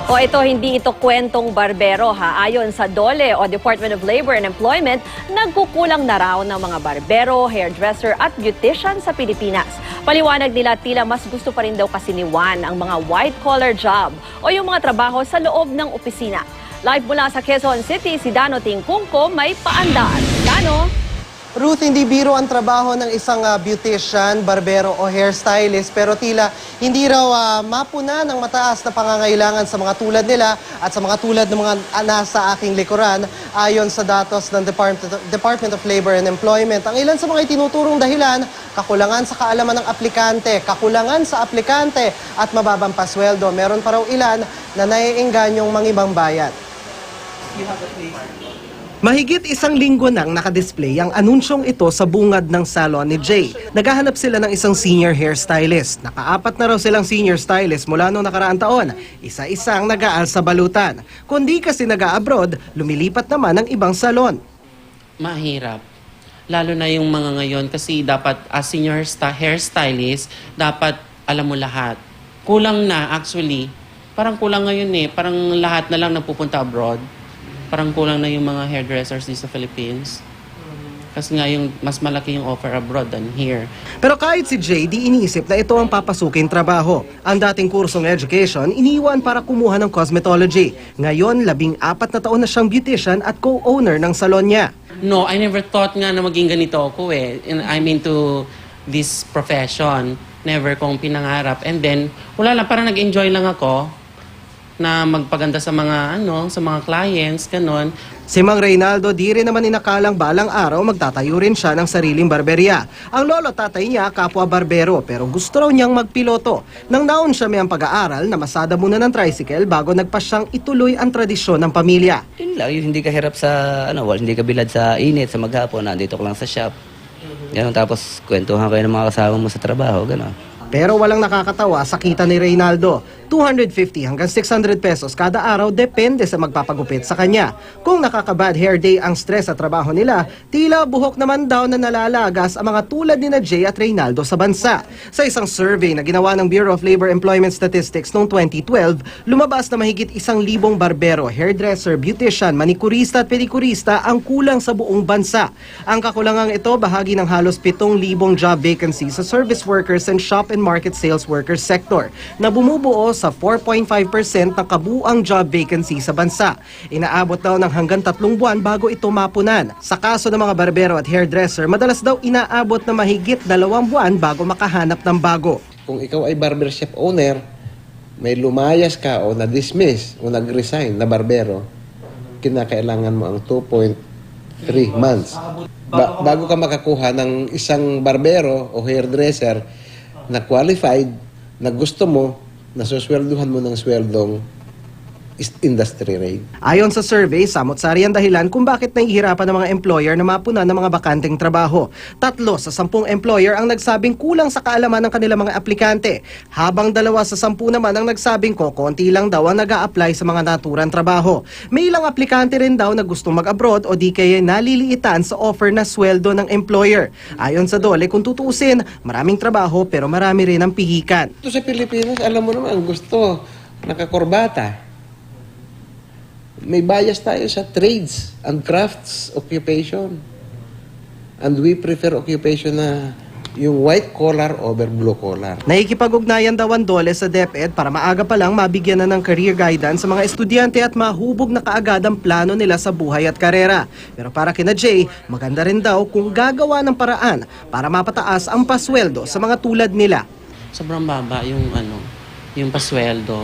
O ito, hindi ito kwentong barbero ha. Ayon sa DOLE o Department of Labor and Employment, nagkukulang na raw ng mga barbero, hairdresser at beautician sa Pilipinas. Paliwanag nila tila mas gusto pa rin daw kasi ni Juan ang mga white-collar job o yung mga trabaho sa loob ng opisina. Live mula sa Quezon City, si Dano Tingkungko may paandar. Dano? Ruth, hindi biro ang trabaho ng isang beautician, barbero o hairstylist, pero tila hindi raw mapuna ng mataas na pangangailangan sa mga tulad nila at sa mga tulad ng mga nasa aking likuran ayon sa datos ng Department of Labor and Employment. Ang ilan sa mga itinuturong dahilan, kakulangan sa kaalaman ng aplikante, kakulangan sa aplikante at mababang pasweldo. Meron pa raw ilan na naiingganyong mangibang bayad. Mahigit isang linggo nang nakadisplay ang anunsyong ito sa bungad ng salon ni Jay. Naghahanap sila ng isang senior hairstylist. Nakaapat na raw silang senior stylist mula noong nakaraang taon. Isa-isang nag-aal sa balutan. Kundi kasi nag-a-abroad, lumilipat naman ng ibang salon. Mahirap. Lalo na yung mga ngayon kasi dapat as senior hairstylist, dapat alam mo lahat. Kulang na actually. Parang kulang ngayon Parang lahat na lang nagpupunta abroad. Parang kulang na yung mga hairdressers dito sa Philippines. Kasi nga yung mas malaki yung offer abroad than here. Pero kahit si Jay, di iniisip na ito ang papasukin trabaho. Ang dating kursong education, iniwan para kumuha ng cosmetology. Ngayon, 14 na taon na siyang beautician at co-owner ng salon niya. No, I never thought nga na maging ganito ako I'm into this profession. Never kong pinangarap. And then, wala lang, parang nag-enjoy lang ako na magpaganda sa mga sa mga clients, ganon. Si Mang Reynaldo di rin naman inakalang balang araw magtatayo rin siya ng sariling barberya. Ang lolo tatay niya kapwa barbero pero gusto raw niyang magpiloto. Nang naon siya may ang pag-aaral, namasada muna ng tricycle bago nagpasyang ituloy ang tradisyon ng pamilya. Yun lang, hindi ka hirap sa hindi ka bilad sa init, sa maghapon, nandito ka lang sa shop. Ganon, tapos kwentuhan kayo ng mga kasama mo sa trabaho, ganon. Pero walang nakakatawa sa kita ni Reynaldo. 250 hanggang 600 pesos kada araw depende sa magpapagupit sa kanya. Kung nakaka-bad hair day ang stress sa trabaho nila, tila buhok naman daw na nalalagas ang mga tulad ni na Jay at Reynaldo sa bansa. Sa isang survey na ginawa ng Bureau of Labor Employment Statistics noong 2012, lumabas na mahigit 1,000 barbero, hairdresser, beautician, manikurista at pedikurista ang kulang sa buong bansa. Ang kakulangang ito bahagi ng halos 7,000 job vacancies sa service workers and shop and market sales workers sector na bumubuo sa 4.5% ng kabuuang job vacancy sa bansa. Inaabot daw ng hanggang 3 buwan bago ito mapunan. Sa kaso ng mga barbero at hairdresser, madalas daw inaabot na mahigit 2 buwan bago makahanap ng bago. Kung ikaw ay barbershop owner, may lumayas ka o na-dismiss o nag-resign na barbero, kinakailangan mo ang 2.3 months. Bago ka makakuha ng isang barbero o hairdresser na qualified, na gusto mo, nasuswelduhan mo ng sweldong industry rate. Ayon sa survey, samot-sari ang dahilan kung bakit nahihirapan ng mga employer na mapunan ng mga bakanteng trabaho. 3 sa 10 employer ang nagsabing kulang sa kaalaman ng kanilang mga aplikante, habang 2 sa 10 naman ang nagsabing konti lang daw ang nag-a-apply sa mga naturang trabaho. May ilang aplikante rin daw na gustong mag-abroad o di kaya naliliitan sa offer na sweldo ng employer. Ayon sa DOLE, kung tutuusin, maraming trabaho pero marami rin ang pihikan. Ito sa Pilipinas, alam mo naman, gusto nakakorbata. May bias tayo sa trades and crafts occupation. And we prefer occupation na yung white collar over blue collar. Naikipag-ugnayan daw ang DOLE sa DepEd para maaga pa lang mabigyan na ng career guidance sa mga estudyante at mahubog na kaagad ang plano nila sa buhay at karera. Pero para kina Jay, maganda rin daw kung gagawa ng paraan para mapataas ang pasweldo sa mga tulad nila. Sobrang baba yung pasweldo.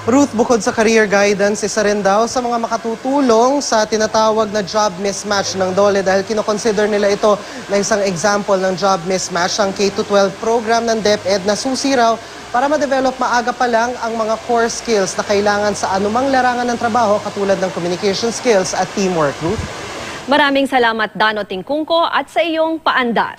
Ruth, bukod sa career guidance, isa rin daw sa mga makatutulong sa tinatawag na job mismatch ng DOLE dahil kinoconsider nila ito na isang example ng job mismatch ang K-12 program ng DepEd na susi raw para ma-develop maaga pa lang ang mga core skills na kailangan sa anumang larangan ng trabaho katulad ng communication skills at teamwork. Ruth? Maraming salamat Dano Tingkungko at sa iyong paandar.